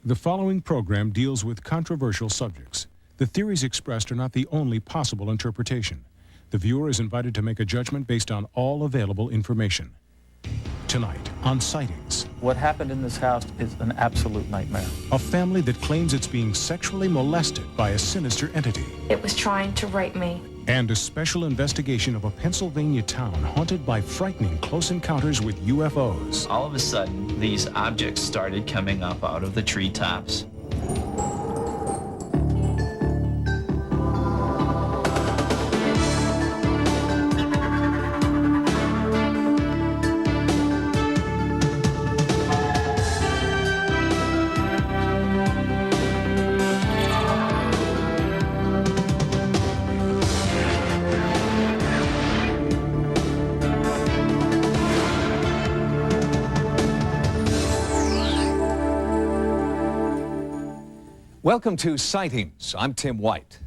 The following program deals with controversial subjects. The theories expressed are not the only possible interpretation. The viewer is invited to make a judgment based on all available information. Tonight, on Sightings. What happened in this house is an absolute nightmare. A family that claims it's being sexually molested by a sinister entity. It was trying to rape me. And a special investigation of a Pennsylvania town haunted by frightening close encounters with UFOs. All of a sudden, these objects started coming up out of the treetops. Welcome to Sightings. I'm Tim White.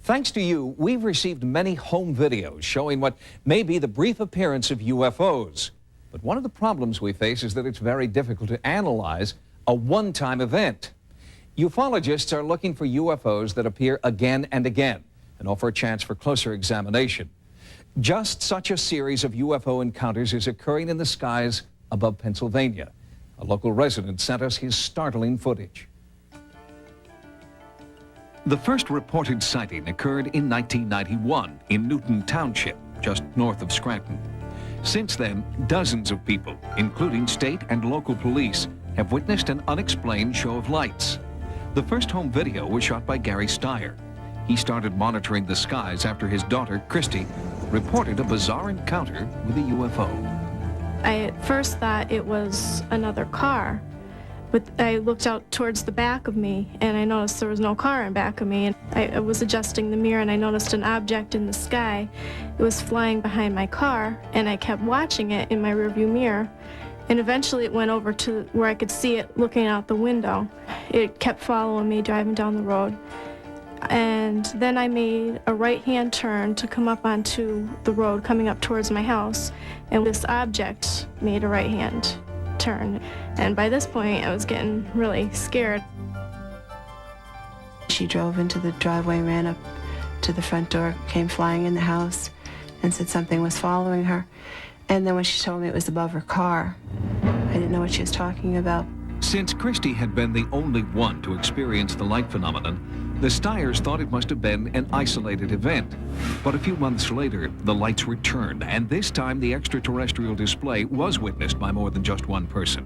Thanks to you, we've received many home videos showing what may be the brief appearance of UFOs. But one of the problems we face is that it's very difficult to analyze a one-time event. Ufologists are looking for UFOs that appear again and again and offer a chance for closer examination. Just such a series of UFO encounters is occurring in the skies above Pennsylvania. A local resident sent us his startling footage. The first reported sighting occurred in 1991 in Newton Township, just north of Scranton. Since then, dozens of people, including state and local police, have witnessed an unexplained show of lights. The first home video was shot by Gary Steyer. He started monitoring the skies after his daughter, Christy, reported a bizarre encounter with a UFO. I at first thought it was another car. But I looked out towards the back of me, and I noticed there was no car in back of me. And I was adjusting the mirror, and I noticed an object in the sky. It was flying behind my car, and I kept watching it in my rearview mirror. And eventually it went over to where I could see it looking out the window. It kept following me, driving down the road. And then I made a right-hand turn to come up onto the road, coming up towards my house. And this object made a right-hand turn. And by this point, I was getting really scared. She drove into the driveway, ran up to the front door, came flying in the house, and said something was following her. And then when she told me it was above her car, I didn't know what she was talking about. Since Christy had been the only one to experience the light phenomenon, the Steyers thought it must have been an isolated event. But a few months later, the lights returned, and this time the extraterrestrial display was witnessed by more than just one person.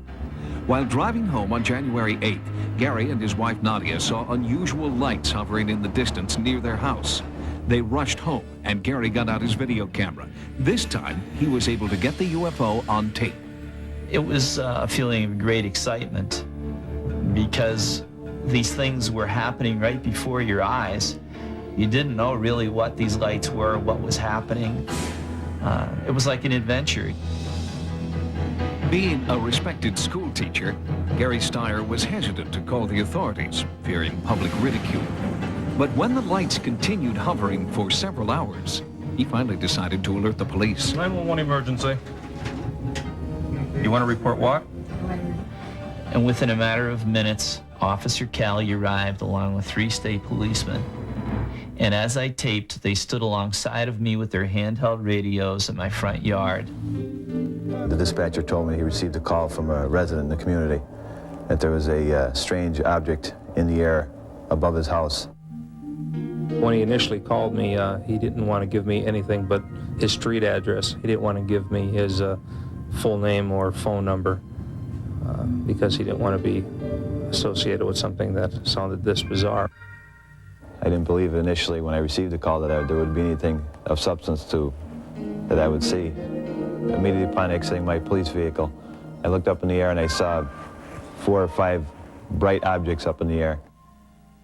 While driving home on January 8th, Gary and his wife Nadia saw unusual lights hovering in the distance near their house. They rushed home, and Gary got out his video camera. This time, he was able to get the UFO on tape. It was a feeling of great excitement because these things were happening right before your eyes. You didn't know really what these lights were, what was happening. It was like an adventure. Being a respected school teacher, Gary Steyer was hesitant to call the authorities, fearing public ridicule. But when the lights continued hovering for several hours, he finally decided to alert the police. 911 emergency. You want to report what? And within a matter of minutes, Officer Callie arrived along with 3 state policemen. And as I taped, they stood alongside of me with their handheld radios in my front yard. The dispatcher told me he received a call from a resident in the community that there was a strange object in the air above his house. When he initially called me, he didn't want to give me anything but his street address. He didn't want to give me his full name or phone number because he didn't want to be associated with something that sounded this bizarre. I didn't believe initially when I received the call that there would be anything of substance to that I would see. Immediately upon exiting my police vehicle, I looked up in the air and I saw 4 or 5 bright objects up in the air.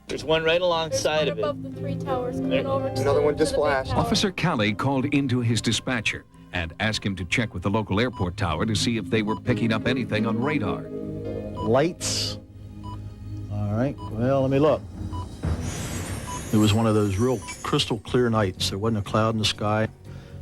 There's one right alongside of it. Above the 3 towers, coming over to Another one just flashed. Officer Callie called into his dispatcher and asked him to check with the local airport tower to see if they were picking up anything on radar. Lights. All right, well, let me look. It was one of those real crystal clear nights. There wasn't a cloud in the sky.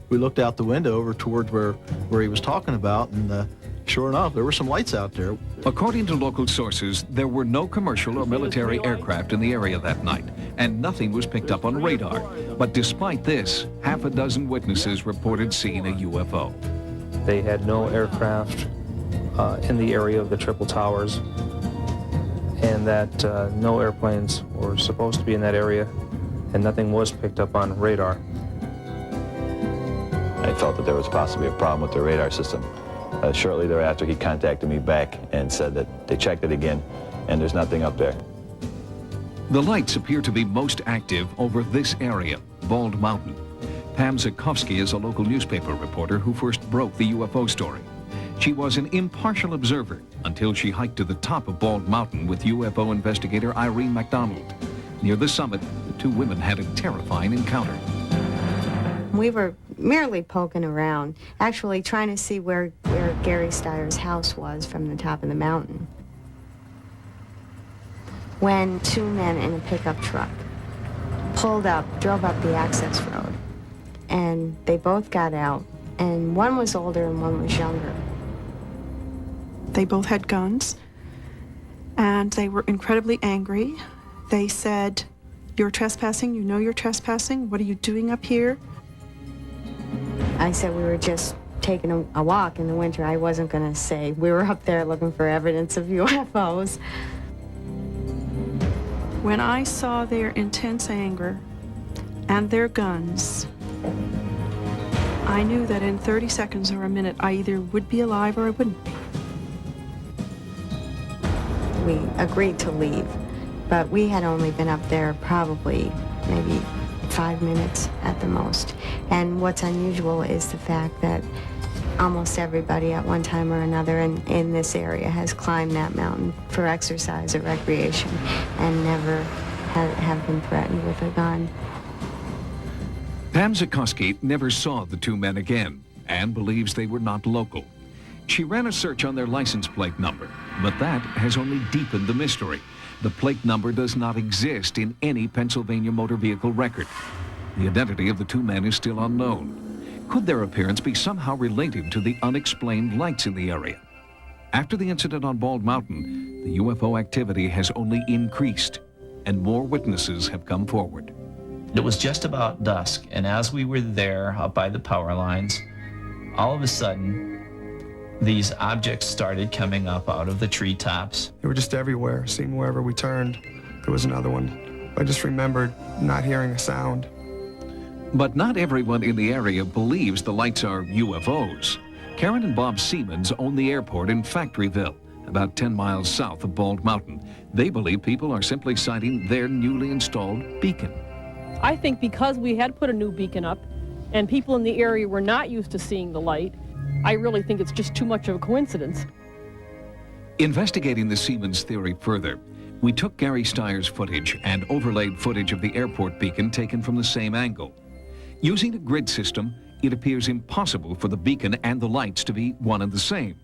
We looked out the window over towards where he was talking about, and Sure enough, there were some lights out there. According to local sources, there were no commercial or military aircraft in the area that night, and nothing was picked up on radar. But despite this, half a dozen witnesses reported seeing a UFO. They had no aircraft in the area of the Triple Towers, and that no airplanes were supposed to be in that area, and nothing was picked up on radar. I felt that there was possibly a problem with the radar system. Shortly thereafter, he contacted me back and said that they checked it again, and there's nothing up there. The lights appear to be most active over this area, Bald Mountain. Pam Zakowski is a local newspaper reporter who first broke the UFO story. She was an impartial observer until she hiked to the top of Bald Mountain with UFO investigator Irene MacDonald. Near the summit, the two women had a terrifying encounter. We were merely poking around, actually trying to see where Gary Steyer's house was from the top of the mountain, when two men in a pickup truck pulled up, drove up the access road, and they both got out, and one was older and one was younger. They both had guns, and they were incredibly angry. They said, "You're trespassing, you know you're trespassing, what are you doing up here?" I said we were just taking a walk in the winter. I wasn't going to say we were up there looking for evidence of UFOs. When I saw their intense anger and their guns, I knew that in 30 seconds or a minute, I either would be alive or I wouldn't be. We agreed to leave, but we had only been up there probably maybe 5 minutes at the most. And what's unusual is the fact that almost everybody at one time or another in this area has climbed that mountain for exercise or recreation and never have been threatened with a gun. Pam Zakowski never saw the two men again and believes they were not local. She ran a search on their license plate number, but that has only deepened the mystery. The plate number does not exist in any Pennsylvania motor vehicle record. The identity of the two men is still unknown. Could their appearance be somehow related to the unexplained lights in the area? After the incident on Bald Mountain, the UFO activity has only increased, and more witnesses have come forward. It was just about dusk, and as we were there up by the power lines, all of a sudden, these objects started coming up out of the treetops. They were just everywhere, seemed wherever we turned. There was another one. I just remembered not hearing a sound. But not everyone in the area believes the lights are UFOs. Karen and Bob Siemens own the airport in Factoryville, about 10 miles south of Bald Mountain. They believe people are simply sighting their newly installed beacon. I think because we had put a new beacon up and people in the area were not used to seeing the light, I really think it's just too much of a coincidence. Investigating the Siemens theory further, we took Gary Steyer's footage and overlaid footage of the airport beacon taken from the same angle. Using a grid system, it appears impossible for the beacon and the lights to be one and the same.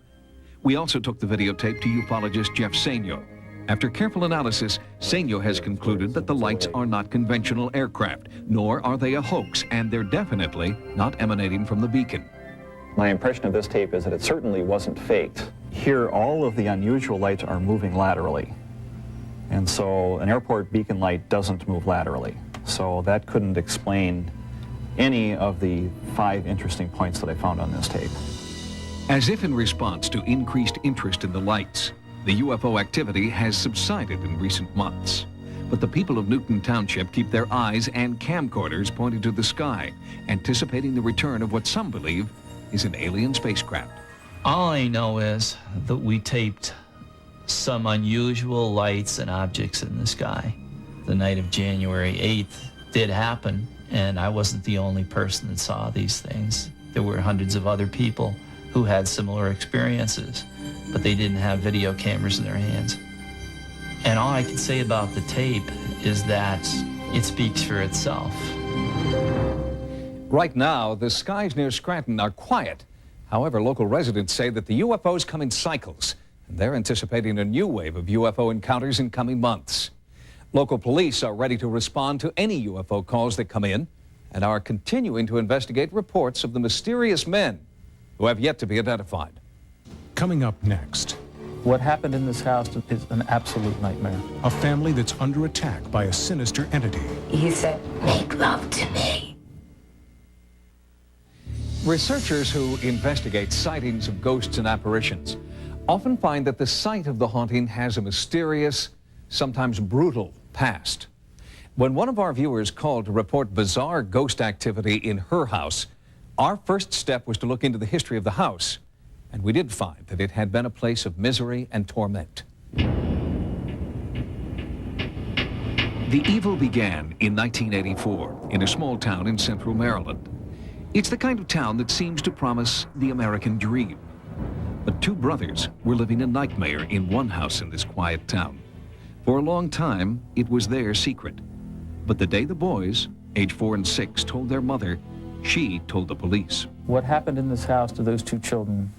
We also took the videotape to ufologist Jeff Sainio. After careful analysis, Sainio has concluded that the lights are not conventional aircraft, nor are they a hoax, and they're definitely not emanating from the beacon. My impression of this tape is that it certainly wasn't faked. Here, all of the unusual lights are moving laterally. And so an airport beacon light doesn't move laterally. So that couldn't explain any of the 5 interesting points that I found on this tape. As if in response to increased interest in the lights, the UFO activity has subsided in recent months. But the people of Newton Township keep their eyes and camcorders pointed to the sky, anticipating the return of what some believe is an alien spacecraft. All I know is that we taped some unusual lights and objects in the sky. The night of January 8th did happen, and I wasn't the only person that saw these things. There were hundreds of other people who had similar experiences, but they didn't have video cameras in their hands. And all I can say about the tape is that it speaks for itself. Right now, the skies near Scranton are quiet. However, local residents say that the UFOs come in cycles, and they're anticipating a new wave of UFO encounters in coming months. Local police are ready to respond to any UFO calls that come in and are continuing to investigate reports of the mysterious men who have yet to be identified. Coming up next, What happened in this house is an absolute nightmare. a family that's under attack by a sinister entity. He said, "Make love to me." Researchers who investigate sightings of ghosts and apparitions often find that the site of the haunting has a mysterious, sometimes brutal past. When one of our viewers called to report bizarre ghost activity in her house, our first step was to look into the history of the house, and we did find that it had been a place of misery and torment. The evil began in 1984 in a small town in central Maryland. It's the kind of town that seems to promise the American dream. But two brothers were living a nightmare in one house in this quiet town. For a long time, it was their secret. But the day the boys, age 4 and 6, told their mother, she told the police. What happened in this house to those two children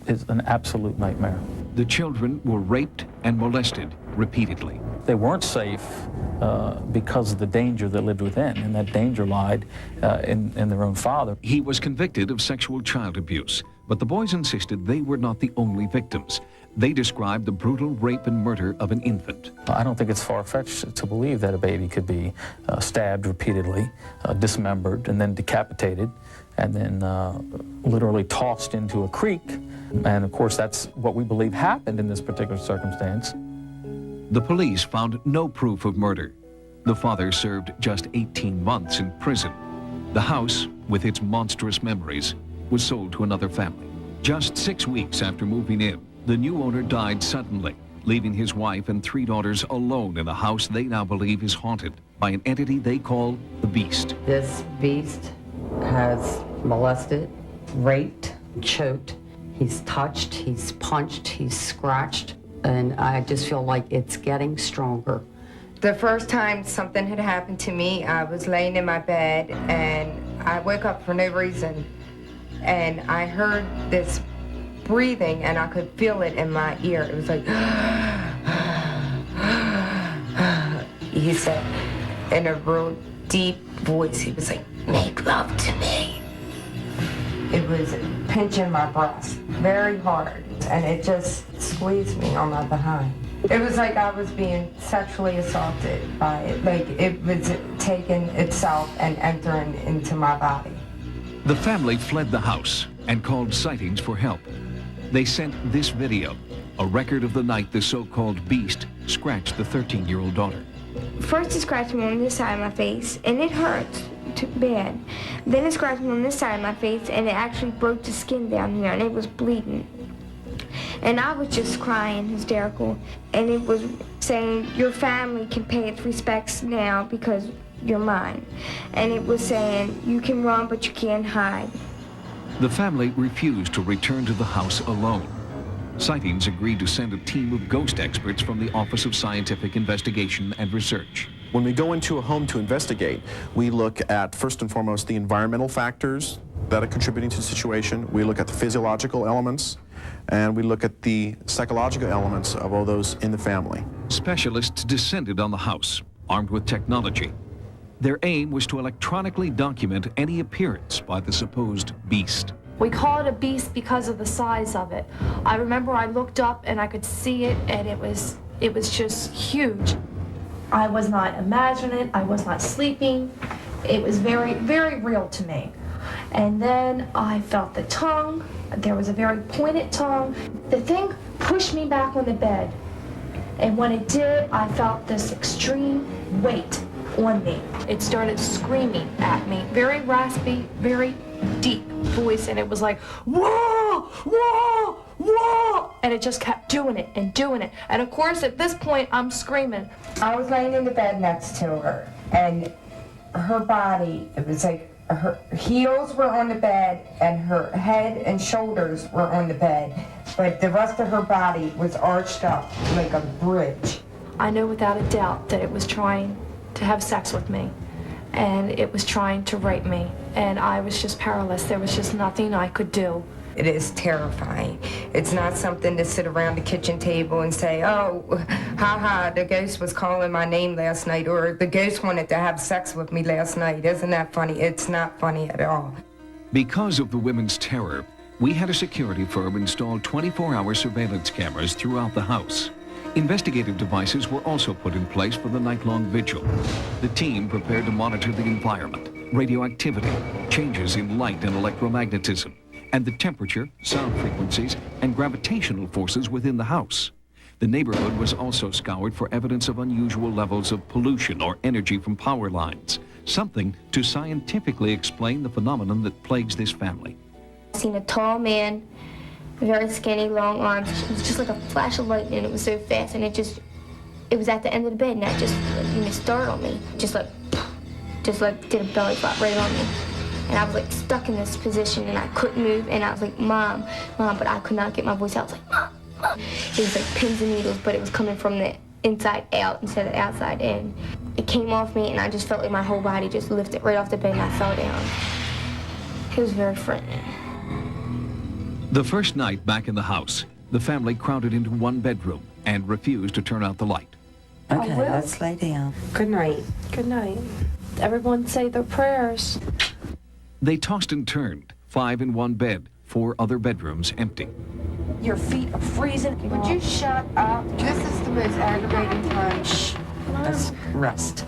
is an absolute nightmare. The children were raped and molested repeatedly. They weren't safe because of the danger that lived within, and that danger lied in their own father. He was convicted of sexual child abuse, but the boys insisted they were not the only victims. They described the brutal rape and murder of an infant. I don't think it's far-fetched to believe that a baby could be stabbed repeatedly, dismembered, and then decapitated, and then literally tossed into a creek. And of course, that's what we believe happened in this particular circumstance. The police found no proof of murder. The father served just 18 months in prison. The house, with its monstrous memories, was sold to another family. Just 6 weeks after moving in, the new owner died suddenly, leaving his wife and 3 daughters alone in a house they now believe is haunted by an entity they call the Beast. This beast has molested, raped, choked. He's touched, he's punched, he's scratched, and I just feel like it's getting stronger. The first time something had happened to me, I was laying in my bed and I woke up for no reason. And I heard this breathing and I could feel it in my ear. It was like, he said in a real deep voice, he was like, "Make love to me." It was pinching my breast very hard, and it just squeezed me on my behind. It was like I was being sexually assaulted by it, like it was taking itself and entering into my body. The family fled the house and called sightings for help. They sent this video, a record of the night the so-called beast scratched the 13-year-old daughter. First it scratched me on this side of my face, and it hurt too bad. Then it scratched me on this side of my face, and it actually broke the skin down here, and it was bleeding. And I was just crying, hysterical, and it was saying, "Your family can pay its respects now because you're mine." And it was saying, "You can run, but you can't hide." The family refused to return to the house alone. Sightings agreed to send a team of ghost experts from the Office of Scientific Investigation and Research. When we go into a home to investigate, we look at, first and foremost, the environmental factors that are contributing to the situation. We look at the physiological elements, and we look at the psychological elements of all those in the family. Specialists descended on the house, armed with technology. Their aim was to electronically document any appearance by the supposed beast. We call it a beast because of the size of it. I remember I looked up and I could see it, and it was just huge. I was not imagining it. I was not sleeping. It was very, very real to me. And then I felt the tongue. There was a very pointed tongue. The thing pushed me back on the bed. And when it did, I felt this extreme weight on me. It started screaming at me, very raspy, very deep voice, and it was like, "Whoa, whoa, whoa!" And it just kept doing it and doing it. And of course, at this point, I'm screaming. I was laying in the bed next to her, and her body, it was like her heels were on the bed, and her head and shoulders were on the bed, but the rest of her body was arched up like a bridge. I know without a doubt that it was trying to have sex with me, and it was trying to rape me, and I was just powerless. There was just nothing I could do. It is terrifying. It's not something to sit around the kitchen table and say, "Oh, haha, the ghost was calling my name last night," or "The ghost wanted to have sex with me last night. Isn't that funny?" It's not funny at all. Because of the women's terror, we had a security firm install 24-hour surveillance cameras throughout the house. Investigative devices were also put in place for the night-long vigil. The team prepared to monitor the environment, radioactivity, changes in light and electromagnetism, and the temperature, sound frequencies, and gravitational forces within the house. The neighborhood was also scoured for evidence of unusual levels of pollution or energy from power lines, something to scientifically explain the phenomenon that plagues this family. I seen a tall man, very skinny, long arms. It was just like a flash of lightning, and it was so fast, and it was at the end of the bed, and that just, startled me. Just like did a belly flop right on me. And I was like stuck in this position, and I couldn't move, and I was like, Mom, Mom, but I could not get my voice out. I was like, Mom, Mom. It was like pins and needles, but it was coming from the inside out instead of the outside in. It came off me, and I just felt like my whole body just lifted right off the bed, and I fell down. It was very frightening. The first night back in the house, the family crowded into one bedroom and refused to turn out the light. Okay, let's lay down. Good night. Good night. Everyone say their prayers. They tossed and turned, 5 in one bed, 4 other bedrooms empty. Your feet are freezing. Would you shut up? This is the most aggravating time. Shh. Let's rest.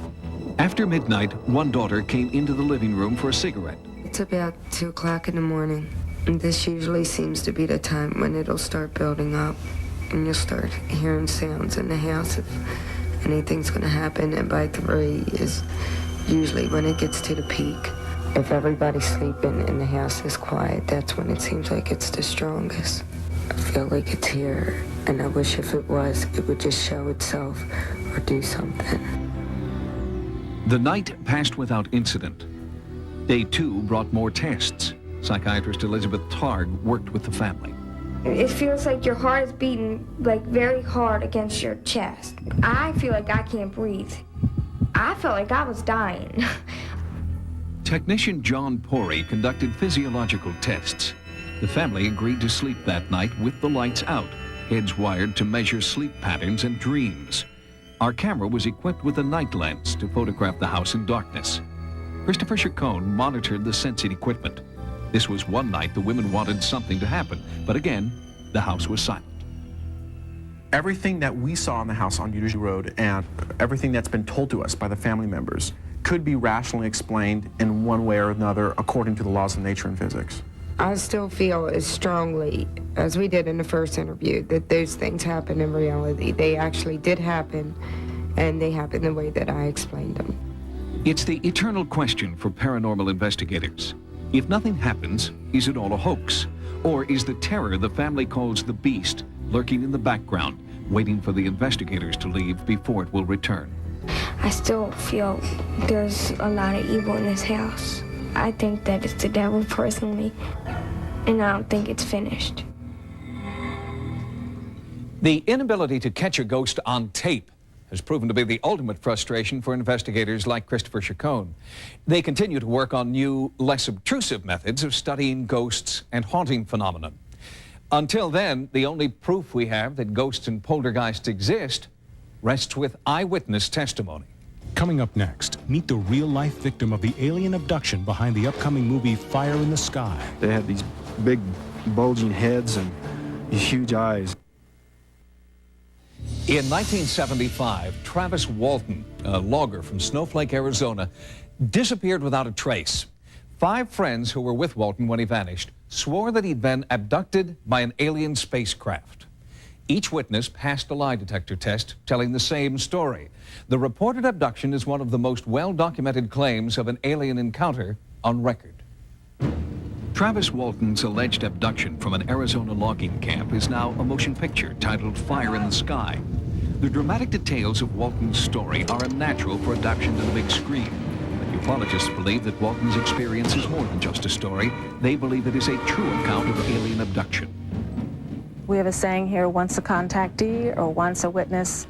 After midnight, one daughter came into the living room for a cigarette. It's about 2 o'clock in the morning. And this usually seems to be the time when it'll start building up. And you'll start hearing sounds in the house if anything's going to happen. And by 3 is usually when it gets to the peak. If everybody's sleeping and the house is quiet, that's when it seems like it's the strongest. I feel like it's here, and I wish if it was, it would just show itself or do something. The night passed without incident. Day 2 brought more tests. Psychiatrist Elizabeth Targ worked with the family. It feels like your heart is beating like very hard against your chest. I feel like I can't breathe. I felt like I was dying. Technician John Pori conducted physiological tests. The family agreed to sleep that night with the lights out, heads wired to measure sleep patterns and dreams. Our camera was equipped with a night lens to photograph the house in darkness. Christopher Chacon monitored the sensing equipment. This was one night the women wanted something to happen, but again, the house was silent. Everything that we saw in the house on Utica Road and everything that's been told to us by the family members could be rationally explained in one way or another according to the laws of nature and physics. I still feel as strongly as we did in the first interview that those things happen in reality. They actually did happen, and they happened the way that I explained them. It's the eternal question for paranormal investigators. If nothing happens, is it all a hoax? Or is the terror the family calls the beast lurking in the background, waiting for the investigators to leave before it will return? I still feel there's a lot of evil in this house. I think that it's the devil personally, and I don't think it's finished. The inability to catch a ghost on tape has proven to be the ultimate frustration for investigators like Christopher Chacon. They continue to work on new, less obtrusive methods of studying ghosts and haunting phenomena. Until then, the only proof we have that ghosts and poltergeists exist rests with eyewitness testimony. Coming up next, meet the real-life victim of the alien abduction behind the upcoming movie Fire in the Sky. They had these big bulging heads and these huge eyes. In 1975, Travis Walton, a logger from Snowflake, Arizona, disappeared without a trace. 5 friends who were with Walton when he vanished swore that he'd been abducted by an alien spacecraft. Each witness passed a lie detector test telling the same story. The reported abduction is one of the most well-documented claims of an alien encounter on record. Travis Walton's alleged abduction from an Arizona logging camp is now a motion picture titled Fire in the Sky. The dramatic details of Walton's story are unnatural for adaptation to the big screen. But ufologists believe that Walton's experience is more than just a story. They believe it is a true account of alien abduction. We have a saying here, once a contactee or once a witness,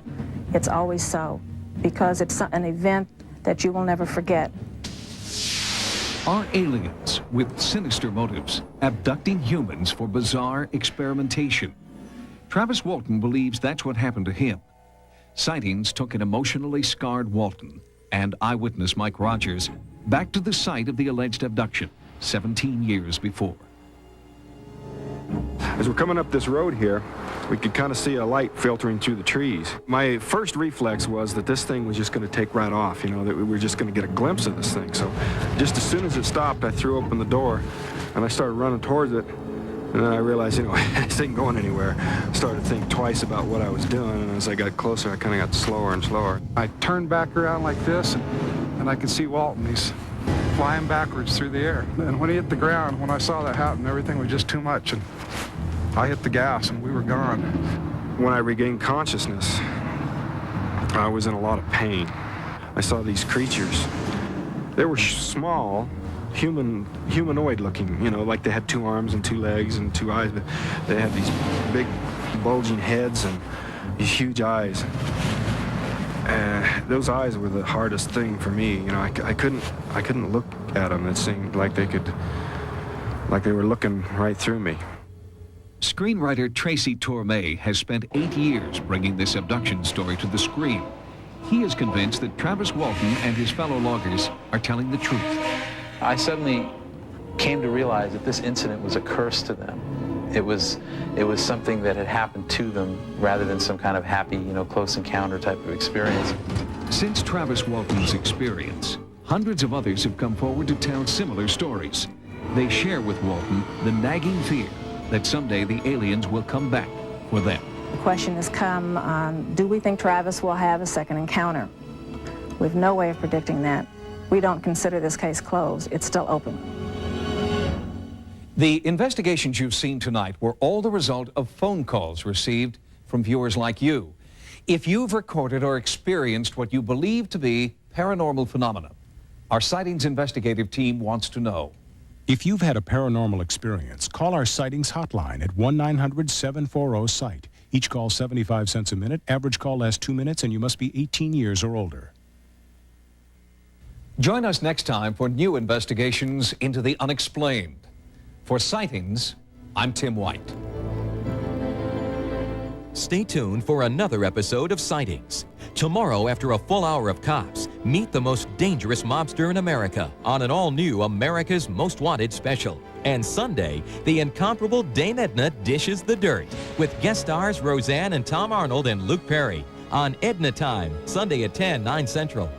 it's always so, because it's an event that you will never forget. Are aliens with sinister motives abducting humans for bizarre experimentation? Travis Walton believes that's what happened to him. Sightings took an emotionally scarred Walton and eyewitness Mike Rogers back to the site of the alleged abduction 17 years before. As we're coming up this road here, we could kind of see a light filtering through the trees. My first reflex was that this thing was just going to take right off, you know, that we were just going to get a glimpse of this thing. So just as soon as it stopped, I threw open the door and I started running towards it. And then I realized, you know, this ain't going anywhere. I started to think twice about what I was doing, and as I got closer, I kind of got slower and slower. I turned back around like this, and I could see Walton. He's flying backwards through the air. And when he hit the ground, when I saw that happen, everything was just too much, and I hit the gas, and we were gone. When I regained consciousness, I was in a lot of pain. I saw these creatures. They were small, humanoid looking, you know, like they had 2 arms and 2 legs and 2 eyes, but they had these big bulging heads and these huge eyes. And those eyes were the hardest thing for me. You know, I couldn't look at them. It seemed like they were looking right through me. Screenwriter Tracy Torme has spent 8 years bringing this abduction story to the screen. He is convinced that Travis Walton and his fellow loggers are telling the truth. I suddenly came to realize that this incident was a curse to them. It was something that had happened to them rather than some kind of happy, you know, close encounter type of experience. Since Travis Walton's experience, hundreds of others have come forward to tell similar stories. They share with Walton the nagging fear that someday the aliens will come back for them. The question has come on, do we think Travis will have a second encounter? We have no way of predicting that. We don't consider this case closed. It's still open. The investigations you've seen tonight were all the result of phone calls received from viewers like you. If you've recorded or experienced what you believe to be paranormal phenomena, our Sightings investigative team wants to know. If you've had a paranormal experience, call our Sightings hotline at 1-900-740-SIGHT. Each call 75 cents a minute. Average call lasts 2 minutes, and you must be 18 years or older. Join us next time for new investigations into the unexplained. For Sightings, I'm Tim White. Stay tuned for another episode of Sightings. Tomorrow, after a full hour of Cops, meet the most dangerous mobster in America on an all-new America's Most Wanted special. And Sunday, the incomparable Dame Edna dishes the dirt with guest stars Roseanne and Tom Arnold and Luke Perry on Edna Time, Sunday at 10, 9 Central.